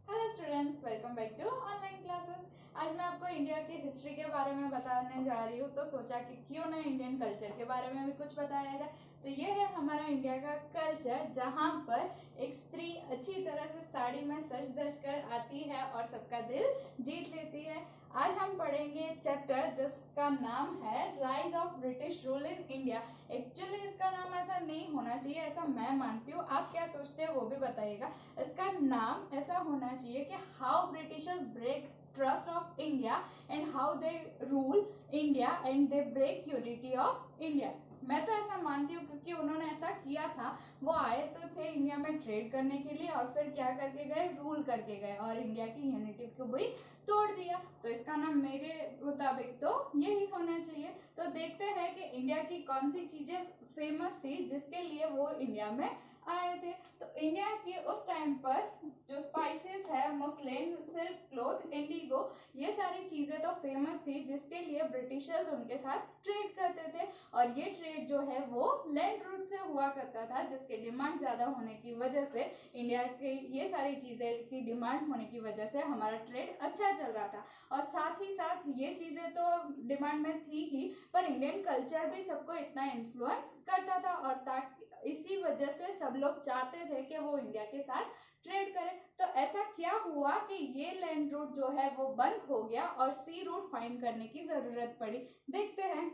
Hello students, welcome back to online classes. आज मैं आपको इंडिया की हिस्ट्री के बारे में बताने जा रही हूँ, तो सोचा कि क्यों ना इंडियन कल्चर के बारे में भी कुछ बताया जाए। तो ये है हमारा इंडिया का कल्चर, जहाँ पर एक स्त्री अच्छी तरह से साड़ी में सज धज कर आती है और सबका दिल जीत लेती है। आज हम पढ़ेंगे चैप्टर जिसका नाम है rise of British rule in India. Actually इसका नाम ऐसा नहीं होना चाहिए, ऐसा मैं मानती हूँ। आप क्या सोचते हैं वो भी बताइएगा। इसका नाम ऐसा होना चाहिए कि how Britishers break trust of India and how they rule India and they break unity of India. मैं तो ऐसा मानती हूँ क्योंकि उन्होंने ऐसा किया था। वो आए तो थे इंडिया में ट्रेड करने के लिए और फिर क्या करके गए, रूल करके गए और इंडिया की यूनिटी को भी तोड़ दिया। तो इसका नाम मेरे मुताबिक तो यही होना चाहिए। तो देखते हैं कि इंडिया की कौन सी चीजें फेमस थी जिसके लिए वो इंडिया में आए थे। तो इंडिया की उस टाइम पर जो स्पाइसेस है, मुस्लिन, सिल्क क्लोथ, इंडिगो, ये सारी चीजें तो फेमस थी जिसके लिए ब्रिटिशर्स उनके साथ ट्रेड करते थे। और ये ट्रेड जो है वो लैंड रूट से हुआ करता था, जिसके डिमांड ज्यादा होने की वजह से, इंडिया की ये सारी चीजें की डिमांड होने की वजह से हमारा ट्रेड अच्छा चल रहा था। और साथ ही साथ ये चीजें तो डिमांड में थी ही, पर इंडियन कल्चर भी सबको इतना इन्फ्लुएंस करता था और ताकि इसी वजह से सब लोग चाहते थे कि वो इंडिया के साथ ट्रेड करें। तो ऐसा क्या हुआ कि ये लैंड रूट जो है वो बंद हो गया और सी रूट फाइंड करने की जरूरत पड़ी। देखते हैं।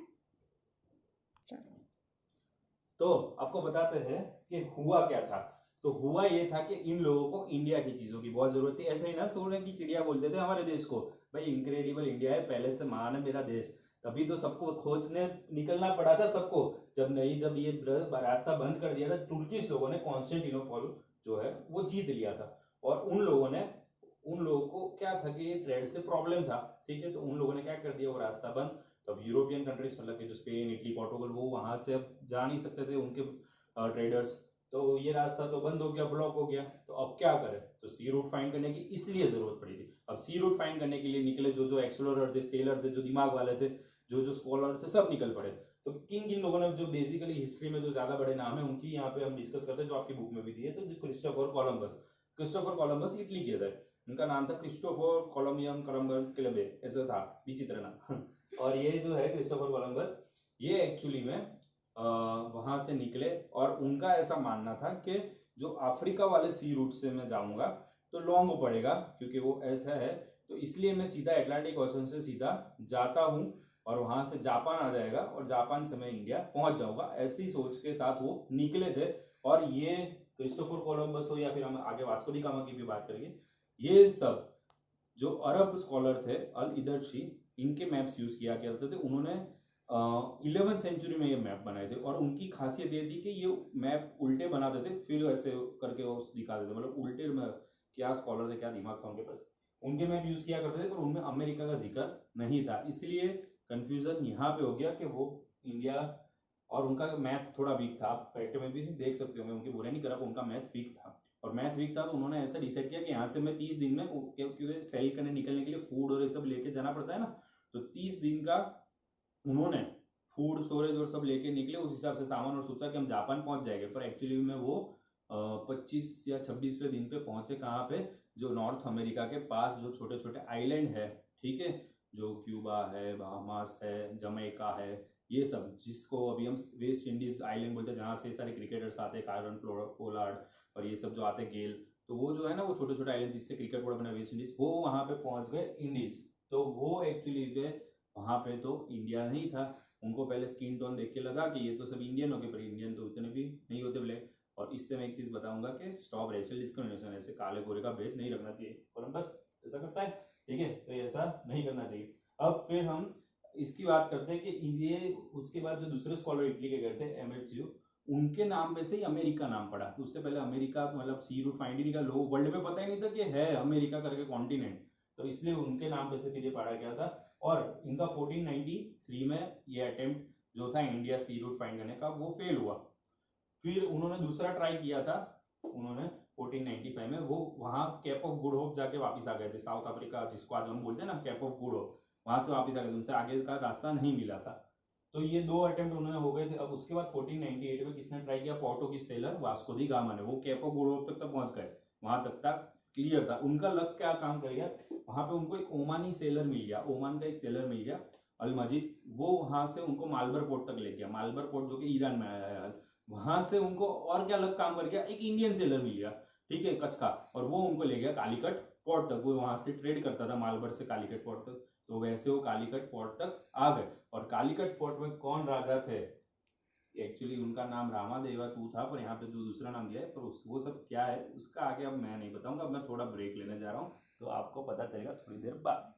तो आपको बताते हैं कि हुआ क्या था। तो हुआ ये था कि इन लोगों को इंडिया की चीजों की बहुत जरूरत थी। ऐसे ही ना सोने की चिड़िया बोलते थे हमारे देश को, भाई इनक्रेडिबल इंडिया है, पहले से महान है मेरा देश। तभी तो सबको खोजने निकलना पड़ा था सबको। जब ये रास्ता बंद कर दिया था, तुर्किश लोगों ने कॉन्स्टेंटिनोपल जो है वो जीत लिया था। और उन लोगों को क्या था कि ट्रेड से प्रॉब्लम था, ठीक है। तो उन लोगों ने क्या कर दिया, वो रास्ता बंद। तब यूरोपियन कंट्रीज मतलब कि जो स्पेन, इटली, पोर्टुगल, वो वहां से अब जा नहीं सकते थे उनके ट्रेडर्स। तो ये रास्ता तो बंद हो गया, ब्लॉक हो गया। तो अब क्या करें, तो सी रूट फाइंड करने की इसलिए जरूरत पड़ी थी। अब सी रूट फाइंड करने के लिए निकले जो जो एक्सप्लोरर थे, सेलर थे, जो दिमाग वाले थे, जो जो स्कॉलर थे, सब निकल पड़े। तो किन किन लोगों ने, जो बेसिकली हिस्ट्री में जो ज्यादा बड़े नाम है उनकी यहाँ पे हम डिस्कस करते हैं, जो आपकी बुक में भी दिए। तो Christopher Columbus. Christopher Columbus Italy के थे। उनका नाम था क्रिस्टोफर कोलम्बियम कोलंबस क्लेबे, ऐसा था, विचित्र नाम। और ये जो है क्रिस्टोफर कोलंबस, ये एक्चुअली में वहां से निकले। और उनका ऐसा मानना था कि जो अफ्रीका वाले सी रूट से मैं जाऊंगा तो लॉन्ग पड़ेगा, क्योंकि वो ऐसा है। तो इसलिए मैं सीधा अटलांटिक ओशन से सीधा जाता हूँ और वहां से जापान आ जाएगा और जापान से मैं इंडिया पहुंच जाऊंगा, ऐसी सोच के साथ वो निकले थे। और ये क्रिस्टोफर कोलंबस हो या फिर हम आगे वास्को डी गामा की भी बात करेंगे, ये सब जो अरब स्कॉलर थे, अल इदरशी, इनके मैप्स यूज किया करते थे। उन्होंने 11वीं सेंचुरी में ये मैप बनाए थे। और उनकी खासियत ये थी कि ये मैप उल्टे बनाते थे, फिर ऐसे करके वो दिखाते थे, मतलब उल्टे में। क्या स्कॉलर थे, क्या दिमाग था उनके पास। उनके मैप यूज किया करते थे, पर उनमें अमेरिका का जिक्र नहीं था, इसलिए कंफ्यूजन यहाँ पे हो गया कि वो इंडिया। और उनका मैथ थोड़ा वीक था, आप फैक्ट में भी देख सकते हो, मैं उनकी बुराई नहीं कर रहा, उनका मैथ वीक था। और मैथ वीक था तो उन्होंने ऐसा डिसाइड किया कि यहाँ से मैं 30 दिन में, क्योंकि सेल करने निकलने के लिए फूड और ये सब लेके जाना पड़ता है ना, तो 30 दिन का उन्होंने फूड स्टोरेज और सब लेके निकले उस हिसाब से सामान, और सोचा कि हम जापान पहुंच जाएंगे। पर एक्चुअली में वो 25 या 26वें दिन पे पहुंचे, कहाँ पे, जो नॉर्थ अमेरिका के पास जो छोटे छोटे आइलैंड है, ठीक है, जो क्यूबा है, बहामास है, जमैका है, ये सब, जिसको अभी हम वेस्ट इंडीज आइलैंड बोलते हैं, जहाँ से सारे क्रिकेटर्स आते हैं, कार्वन पोलार्ड और ये सब जो आते हैं, गेल। तो वो जो है ना, वो छोटे छोटे आइलैंड जिससे क्रिकेट बोर्ड बना वेस्ट इंडीज, वो वहां पे पहुंच गए इंडीज। तो वो एक्चुअली वहां पे तो इंडिया नहीं था। उनको पहले स्किन टोन देख के लगा कि ये तो सब इंडियन हो गए, पर इंडियन तो इतने भी नहीं होते ब्लैक। और इससे मैं एक चीज बताऊंगा कि स्टॉप रेशियल डिस्क्रिमिनेशन, ऐसे काले गोरे का भेद नहीं रखना चाहिए। कोलंबस ऐसा करता है, ठीक है, तो ऐसा नहीं करना चाहिए। अब फिर हम इसकी बात करते हैं कि ये उसके बाद जो दूसरे स्कॉलर इटली के गए थे, एमएचयू, उनके नाम में से ही अमेरिका नाम पड़ा। उससे पहले अमेरिका मतलब सी रूट फाइंड ही नहीं, लोग वर्ल्ड में पता ही नहीं था कि है अमेरिका करके कॉन्टिनेंट। तो इसलिए उनके नाम पे से फिर ये पढ़ा गया था। और इनका 1493 में ये अटेम्प्ट जो था इंडिया सी रूट फाइंड करने का, वो फेल हुआ। फिर उन्होंने दूसरा ट्राई किया था, उन्होंने 1495 में वो वहां कैप ऑफ गुड होप जाके वापस आ गए थे, साउथ अफ्रीका जिसको आज हम बोलते हैं ना, कैप ऑफ गुड होप, वहां से वापस आ गए थे, उनसे आगे का रास्ता नहीं मिला था। तो ये दो अटेम्प्ट उन्होंने हो गए थे। अब उसके बाद 1498 में किसने ट्राई किया, Portuguese seller Vasco D gamma ने, वो कैप ऑफ गुड होप तक पहुंच गए, वहां तक क्लियर था। उनका लक क्या काम कर गया, वहां पे उनको एक ओमानी सेलर मिल गया, ओमान का एक सेलर मिल गया अल मजीद, वो वहां से उनको मालबर पोर्ट तक ले गया, मालबर पोर्ट जो कि ईरान में आया, वहां से उनको और क्या लक काम कर गया, एक इंडियन सेलर मिल गया, ठीक है, कच्छ का, और वो उनको ले गया कालीकट पोर्ट तक, वो वहां से ट्रेड करता था मालबर से कालीकट पोर्ट तक, तो वैसे वो कालीकट पोर्ट तक आ गए। और कालीकट पोर्ट में कौन राजा थे, एक्चुअली उनका नाम रामादेवा टू था, पर यहाँ पे जो दूसरा नाम दिया है, पर वो सब क्या है उसका आगे अब मैं नहीं बताऊंगा, अब मैं थोड़ा ब्रेक लेने जा रहा हूँ, तो आपको पता चलेगा थोड़ी देर बाद।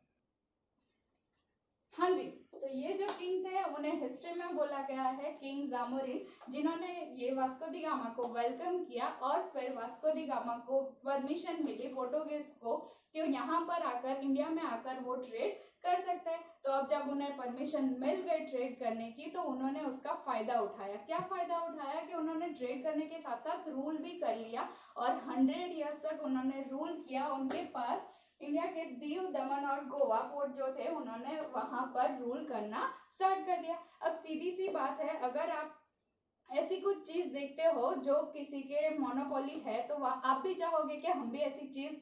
हाँ जी, तो ये जो किंग थे उन्हें हिस्ट्री में बोला गया है किंग जामोरिन, जिन्होंने ये वास्को दी गामा को वेलकम किया, और फिर वास्को दी गामा को परमिशन मिली पोर्टुगीज को कि यहाँ पर आकर, इंडिया में आकर वो ट्रेड कर सकते हैं। तो अब जब उन्हें परमिशन मिल गई ट्रेड करने की, तो उन्होंने उसका फायदा उठाया। क्या फायदा उठाया कि उन्होंने ट्रेड करने के साथ साथ रूल भी कर लिया, और 100 ईयर्स तक उन्होंने रूल किया। उनके पास इंडिया के दीव, दमन और गोवा पोर्ट जो थे, उन्होंने वहां पर रूल करना स्टार्ट कर दिया। अब सीधी सी बात है, अगर आप ऐसी कुछ चीज देखते हो जो किसी के मोनोपोली है, तो आप भी चाहोगे कि हम भी ऐसी चीज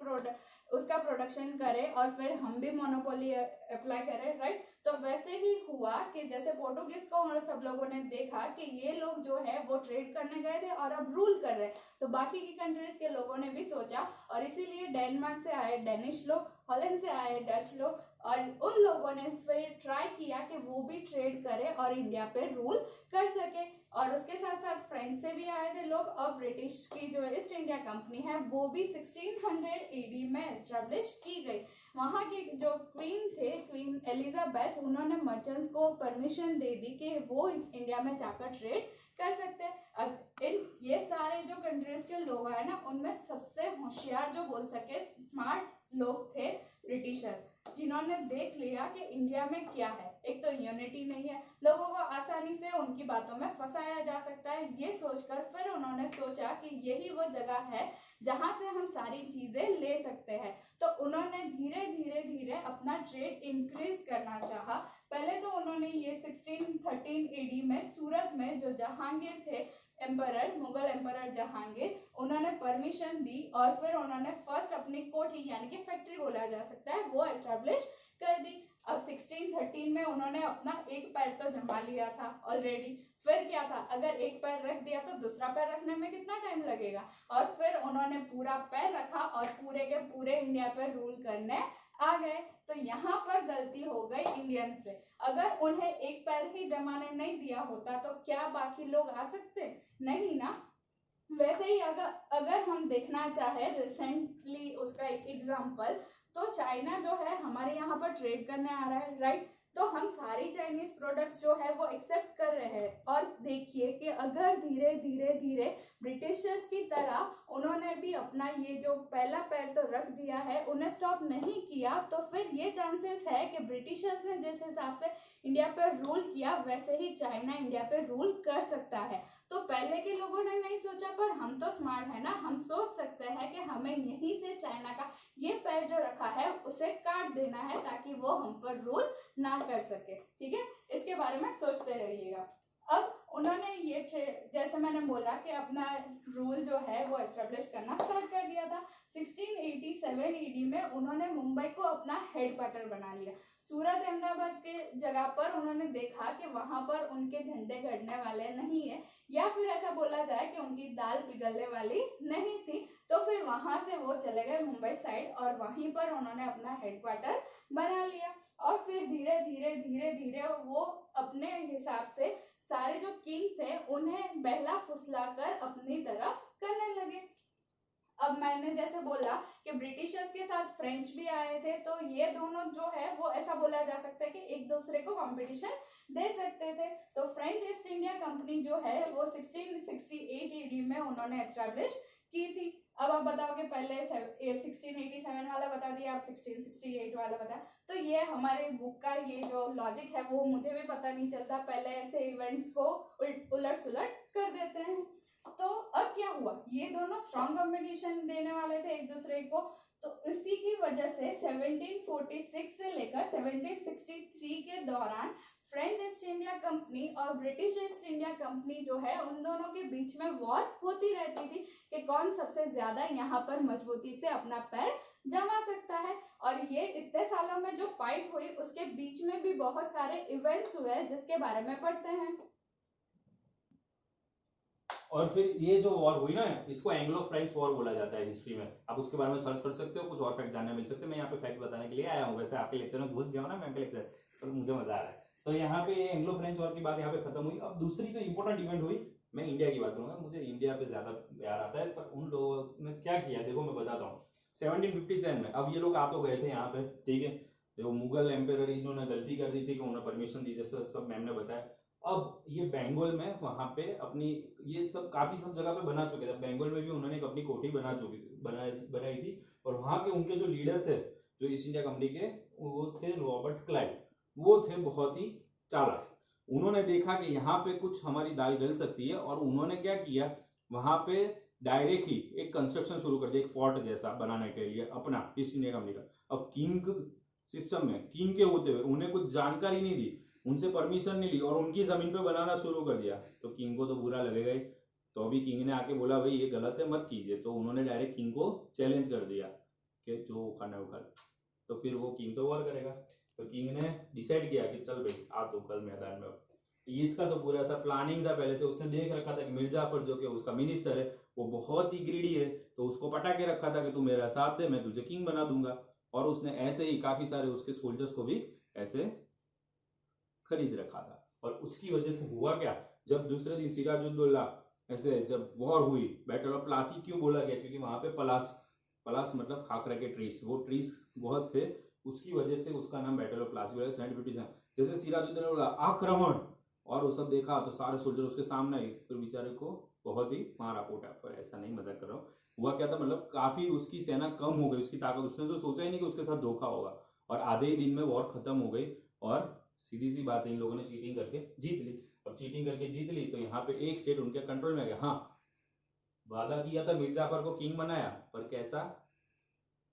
उसका प्रोडक्शन करें और फिर हम भी मोनोपोली अप्लाई करें, राइट। तो वैसे ही हुआ कि जैसे पोर्टुगीज को सब लोगों ने देखा कि ये लोग जो है वो ट्रेड करने गए थे और अब रूल कर रहे हैं, तो बाकी की कंट्रीज के लोगों ने भी सोचा, और इसीलिए डेनमार्क से आए डेनिश लोग, हॉलैंड से आए डच लोग, और उन लोगों ने फिर ट्राई किया कि वो भी ट्रेड करे और इंडिया पे रूल कर सके। और उसके साथ साथ फ्रेंच से भी आए थे लोग, और ब्रिटिश की जो ईस्ट इंडिया कंपनी है वो भी 1600 एडी में एस्टेब्लिश की गई। वहां की जो क्वीन थे, क्वीन एलिजाबेथ, उन्होंने मर्चेंट्स को परमिशन दे दी कि वो इंडिया में जाकर ट्रेड कर सकते हैं। अब ये सारे जो कंट्रीज के लोग आए ना, उनमें सबसे होशियार जो बोल सके स्मार्ट लोग थे ब्रिटिशर्स, जिन्होंने देख लिया कि इंडिया में क्या है। एक तो यूनिटी नहीं है, लोगों को आसानी से उनकी बातों में फंसाया जा सकता है, ये सोचकर फिर उन्होंने सोचा कि यही वो जगह है जहां से हम सारी चीजें ले सकते हैं। तो उन्होंने धीरे धीरे धीरे अपना ट्रेड इंक्रीज करना चाहा। पहले तो उन्होंने ये 1613 एडी में सूरत में जो जहांगीर थे एम्परर, मुगल एम्परर जहांगीर, उन्होंने परमिशन दी, और फिर उन्होंने फर्स्ट अपनी कोठी यानी कि फैक्ट्री बोला जा सकता है वो एस्टेब्लिश कर दी। अब 1613 में उन्होंने अपना एक पैर तो जमा लिया था ऑलरेडी, फिर क्या था, अगर एक पैर रख दिया तो दूसरा पैर रखने में कितना टाइम लगेगा, और फिर उन्होंने पूरा पैर रखा और पूरे के पूरे इंडिया पर रूल करने आ गए। तो यहाँ पर गलती हो गई इंडियन से। अगर उन्हें एक पैर ही जमाने नहीं दिया होता तो क्या बाकी लोग आ सकते? नहीं ना। वैसे ही अगर हम देखना चाहे रिसेंटली उसका एक एग्जांपल, तो चाइना जो है हमारे यहाँ पर ट्रेड करने आ रहा है, राइट। तो हम सारी चाइनीज प्रोडक्ट्स जो है वो एक्सेप्ट कर रहे हैं, और देखिए कि अगर धीरे धीरे धीरे ब्रिटिशर्स की तरह उन्होंने भी अपना ये जो पहला पैर तो रख दिया है, उन्हें स्टॉप नहीं किया, तो फिर ये चांसेस है कि ब्रिटिशर्स ने जिस हिसाब से इंडिया पर रूल किया, वैसे ही चाइना इंडिया पर रूल कर सकता है। तो पहले के लोगों ने नहीं सोचा, पर हम तो स्मार्ट है ना, हम सोच सकते हैं कि हमें यहीं से चाइना का ये पैर जो रखा है उसे काट देना है, ताकि वो हम पर रूल ना कर सके। ठीक है, इसके बारे में सोचते रहिएगा। अब उन्होंने ये जैसे मैंने बोला कि अपना रूल जो है वो एस्टेब्लिश करना स्टार्ट कर दिया था। 1687 ईडी में उन्होंने मुंबई को अपना हेडक्वार्टर बना लिया। सूरत अहमदाबाद के जगह पर उन्होंने देखा कि वहां पर उनके झंडे गड़ने वाले नहीं है, या फिर ऐसा बोला जाए कि उनकी दाल पिघलने वाली नहीं थी, तो फिर वहां से वो चले गए मुंबई साइड, और वहीं पर उन्होंने अपना हेडक्वार्टर बना लिया। और फिर धीरे धीरे धीरे धीरे वो अपने हिसाब से सारे जो किंग थे उन्हें बहला फुसला कर अपनी तरफ करने लगे। अब मैंने जैसे बोला कि ब्रिटिशर्स के साथ फ्रेंच भी आए थे, तो ये दोनों जो है वो ऐसा बोला जा सकता है कि एक दूसरे को कंपटीशन दे सकते थे। तो फ्रेंच ईस्ट इंडिया कंपनी जो है वो 1668 ईडी में उन्होंने एस्टेब्लिश की थी। अब आप बताओगे पहले 1687 वाला बता दिया, आप 1668 वाला बता, तो ये हमारे बुक का ये जो लॉजिक है वो मुझे भी पता नहीं चलता, पहले ऐसे इवेंट्स को उलट सुलट कर देते हैं। तो अब क्या हुआ, ये दोनों स्ट्रॉन्ग कंपटीशन देने वाले थे एक दूसरे को। तो इसी की वजह से 1746 से लेकर 1763 के दौरान फ्रेंच ईस्ट इंडिया कंपनी और ब्रिटिश ईस्ट इंडिया कंपनी जो है उन दोनों के बीच में वॉर होती रहती थी कि कौन सबसे ज्यादा यहाँ पर मजबूती से अपना पैर जमा सकता है। और ये इतने सालों में जो फाइट हुई उसके बीच में भी बहुत सारे इवेंट्स हुए जिसके बारे में पढ़ते हैं। और फिर ये जो वॉर हुई ना, इसको एंग्लो फ्रेंच वॉर बोला जाता है हिस्ट्री में। आप उसके बारे में सर्च कर सकते हो, कुछ और फैक्ट जानने मिल सकते हैं। मैं यहाँ पे फैक्ट बताने के लिए आया हूँ, वैसे आपके लेक्चर में घुस गया हूँ ना मैं, लेक्चर तो मुझे मजा आ रहा है। तो यहाँ पे एंग्लो फ्रेंच वॉर की बात यहाँ पे खत्म हुई। अब दूसरी जो इंपॉर्टेंट इवेंट हुई, मैं इंडिया की बात करूंगा, मुझे इंडिया पे ज्यादा प्यार आता है। पर उन लोगों ने क्या किया देखो मैं बताता हूँ। 1757 में, अब ये लोग आ तो गए थे यहाँ पे, ठीक है, जो मुगल एम्पेयर इन्होंने गलती कर दी थी कि उन्होंने परमिशन दी, जैसे सब मैम ने बताया। अब ये बंगाल में वहां पे अपनी ये सब काफी सब जगह पे बना चुके थे। बंगाल में भी उन्होंने एक अपनी कोठी बनाई थी। और वहां के उनके जो लीडर थे जो ईस्ट इंडिया कंपनी के, वो थे रॉबर्ट क्लाइव। वो थे बहुत ही चालाक। उन्होंने देखा कि यहाँ पे कुछ हमारी दाल गल सकती है, और उन्होंने क्या किया, वहां पे डायरेक्ट ही एक कंस्ट्रक्शन शुरू कर दिया, एक फोर्ट जैसा बनाने के लिए अपना ईस्ट इंडिया कंपनी का। अब किंग सिस्टम में किंग के होते हुए उन्हें कुछ जानकारी नहीं दी, उनसे परमिशन नहीं ली, और उनकी जमीन पे बनाना शुरू कर दिया, तो किंग को तो बुरा लगेगा ही। तो अभी किंग ने आके बोला भाई ये गलत है, मत कीजिए। तो उन्होंने डायरेक्ट किंग को चैलेंज कर दिया कि जो खाना है वो खा। तो फिर वो किंग तो वॉर करेगा। तो किंग ने डिसाइड किया कि चल भाई आ तो कल मैदान में। इसका तो पूरा सा प्लानिंग था पहले से, उसने देख रखा था कि मिर्जाफर जो कि उसका मिनिस्टर है वो बहुत ही ग्रीडी है, तो उसको पटा के रखा था कि तू मेरा साथ दे, मैं तुझे किंग बना दूंगा। और उसने ऐसे ही काफी सारे उसके सोल्जर्स को भी ऐसे खरीद रखा था। और उसकी वजह से हुआ क्या, जब दूसरे दिन सिराजुद्दौला ऐसे जब वॉर हुई, बैटल ऑफ प्लासी क्यों बोला गया, क्योंकि वहां पे पलास पलास मतलब खाकरा के ट्रीज, वो ट्रीज बहुत थे, उसकी वजह से उसका नाम बैटल ऑफ प्लासी हुआ। 1757 जैसे सिराजुद्दौला बोला आक्रमण, और वो सब देखा तो सारे सोल्जर उसके सामने आए, फिर बेचारे को बहुत ही मारा कोटा। पर ऐसा नहीं, मजाक कर रहा हूँ। हुआ क्या था, मतलब काफी उसकी सेना कम हो गई, उसकी ताकत, उसने तो सोचा ही नहीं कि उसके साथ धोखा होगा। और आधे ही दिन में वॉर खत्म हो गई, और सीधी सी बात है इन लोगों ने चीटिंग करके जीत ली। अब चीटिंग करके जीत ली तो यहाँ पे एक स्टेट उनके कंट्रोल में आ गया। हाँ, वादा किया था, मिर्जाफर को किंग बनाया, पर कैसा,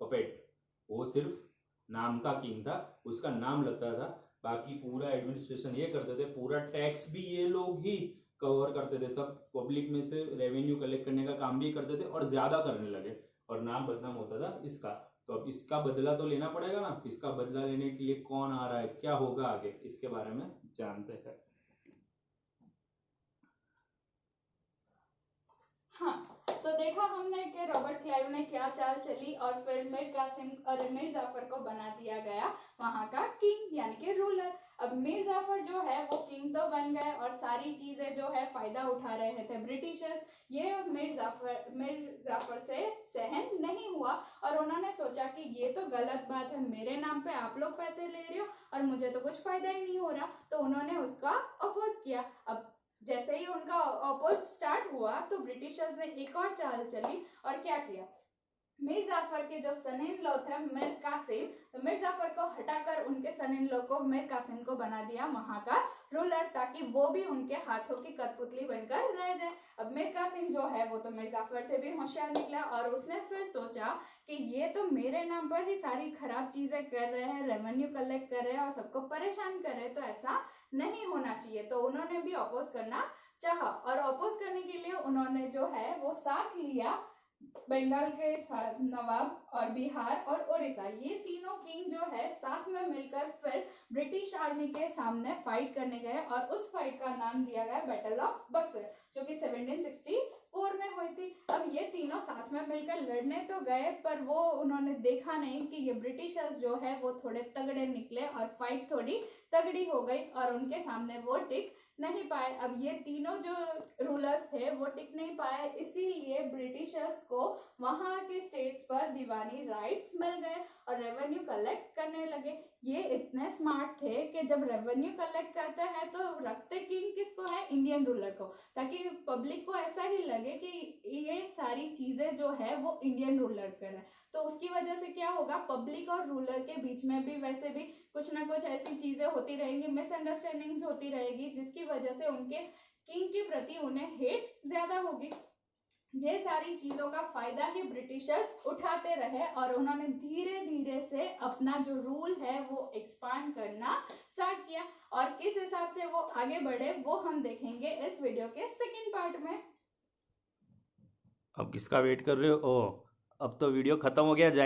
पपेट, वो सिर्फ नाम का किंग था, उसका नाम लगता था, बाकी पूरा एडमिनिस्ट्रेशन ये करते थे, पूरा टैक्स भी ये लोग ही कवर करते थे, सब पब्लिक में से रेवेन्यू कलेक्ट करने का काम भी करते थे, और ज्यादा करने लगे, और नाम बदनाम होता था इसका। तो अब इसका बदला तो लेना पड़ेगा ना। इसका बदला लेने के लिए कौन आ रहा है, क्या होगा आगे, इसके बारे में जानते हैं। हाँ, तो देखा हमने कि रॉबर्ट क्लाइव ने क्या चाल चली, और फिर मीर कासिम और मीर जाफर को बना दिया गया वहां का किंग यानी कि रूलर। अब मीर जाफर जो है वो किंग तो बन गए, और सारी चीजें जो है फायदा उठा रहे थे ब्रिटिशर्स। ये मीर जाफर से सहन नहीं हुआ, और उन्होंने सोचा कि ये तो गलत बात है, मेरे नाम पे आप लोग पैसे ले रहे हो और मुझे तो कुछ फायदा ही नहीं हो रहा। तो उन्होंने उसका अपोज किया। अब जैसे ही उनका अपोज स्टार्ट हुआ तो ब्रिटिशर्स ने एक और चाल चली, और क्या किया, मीर जाफर के जो सन इन लॉ थे मीर कासिम, तो मीर जाफर को हटाकर उनके सन इन लॉ को मीर कासिम को बना दिया वहां का रूलर, ताकि वो भी उनके हाथों की कठपुतली बनकर रह जाए। अब मीर कासिम जो है वो तो मीर जाफर से भी होशियार निकला, और उसने फिर सोचा कि ये तो मेरे नाम पर ही सारी खराब चीजें कर रहे हैं, रेवेन्यू कलेक्ट कर रहे हैं और सबको परेशान कर रहे हैं, तो ऐसा नहीं होना चाहिए। तो उन्होंने भी अपोज करना चाहा, और अपोज करने के लिए उन्होंने जो है वो साथ लिया बंगाल के नवाब और बिहार और उड़ीसा, ये तीनों किंग जो है साथ में मिलकर फिर ब्रिटिश आर्मी के सामने फाइट करने गए, और उस फाइट का नाम दिया गया बैटल ऑफ बक्सर, जो कि 1764 में हुई थी। अब ये तीनों साथ में मिलकर लड़ने तो गए, पर वो उन्होंने देखा नहीं कि ये ब्रिटिशर्स जो है वो थोड़े तगड़े निकले, और फाइट थोड़ी तगड़ी हो गई, और उनके सामने वो टिक नहीं पाए। अब ये तीनों जो रूलर्स थे वो टिक नहीं पाए, इसीलिए ब्रिटिशर्स को वहां के स्टेट्स पर दीवानी राइट्स मिल गए और रेवेन्यू कलेक्ट करने लगे। ये इतने स्मार्ट थे कि जब रेवेन्यू कलेक्ट करते हैं तो रखते किंग किसको है, इंडियन रूलर को, ताकि पब्लिक को ऐसा ही लगे कि ये सारी चीजें जो है वो इंडियन रूलर कर रहे हैं। तो उसकी वजह से क्या होगा, पब्लिक और रूलर के बीच में भी वैसे भी कुछ ना कुछ ऐसी चीजें होती रहेंगी, मिसअंडरस्टैंडिंग्स होती रहेगी, जिसकी वजह से उनके किंग के प्रति उन्हें हेट ज्यादा होगी। ये सारी चीजों का फायदा ही ब्रिटिशर्स उठाते रहे और उन्होंने धीरे धीरे से अपना जो रूल है वो एक्सपांड करना स्टार्ट किया। और किस हिसाब से वो आगे बढ़े वो हम देखेंगे इस वीडियो के सेकंड पार्ट में। अब किसका वेट कर रहे हो? ओ, अब तो वीडियो खत्म हो गया, जाइए।